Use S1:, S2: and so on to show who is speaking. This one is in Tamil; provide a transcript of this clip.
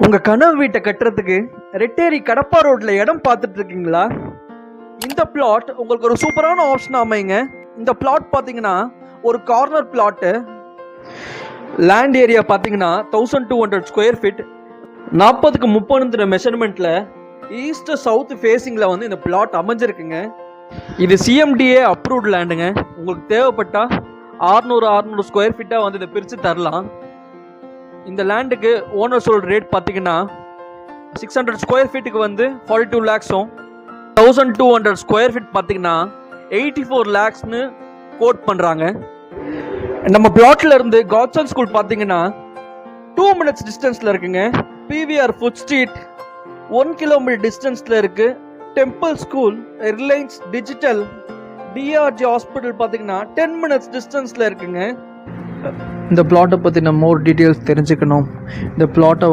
S1: உங்க கனவு வீட்டை கட்டுறதுக்கு ரெட்டேரி கடப்பா ரோட்ல இடம் பார்த்துட்டு இருக்கீங்களா? இந்த பிளாட் உங்களுக்கு ஒரு சூப்பரான ஆப்ஷன் அமைங்க. இந்த பிளாட் பார்த்தீங்கன்னா ஒரு கார்னர் பிளாட்டு. லேண்ட் ஏரியா பார்த்தீங்கன்னா 1200 ஸ்கொயர் ஃபீட், 40க்கு 30 மெஷர்மெண்ட்ல ஈஸ்ட் சவுத் ஃபேஸிங்ல வந்து இந்த பிளாட் அமைஞ்சிருக்குங்க. இது சிஎம்டிஏ அப்ரூவ்ட் லேண்டுங்க. உங்களுக்கு தேவைப்பட்டா 600 ஸ்கொயர் ஃபீட்டா வந்து இதை பிரித்து தரலாம். இந்த லேண்டுக்கு ஓனர் சொல்ற ரேட் பார்த்தீங்கன்னா 600 ஸ்கொயர் ஃபீட்டுக்கு வந்து 42 lakhsம், 1200 ஸ்கொயர் ஃபீட் பார்த்தீங்கன்னா 84 lakhsன்னு கோட் பண்ணுறாங்க. நம்ம பிளாட்ல இருந்து காட்சன் ஸ்கூல் பார்த்தீங்கன்னா 2 minutes டிஸ்டன்ஸில் இருக்குங்க. பிவிஆர் ஃபுட் ஸ்ட்ரீட் 1 kilometer டிஸ்டன்ஸில் இருக்கு. Temple school, Reliance digital, TRG hospital பார்த்தீங்கன்னா 10 minutes டிஸ்டன்ஸில் இருக்குங்க. இந்த பிளாட்டை பற்றின மோர் டீட்டெயில்ஸ் தெரிஞ்சுக்கணும். இந்த பிளாட்டை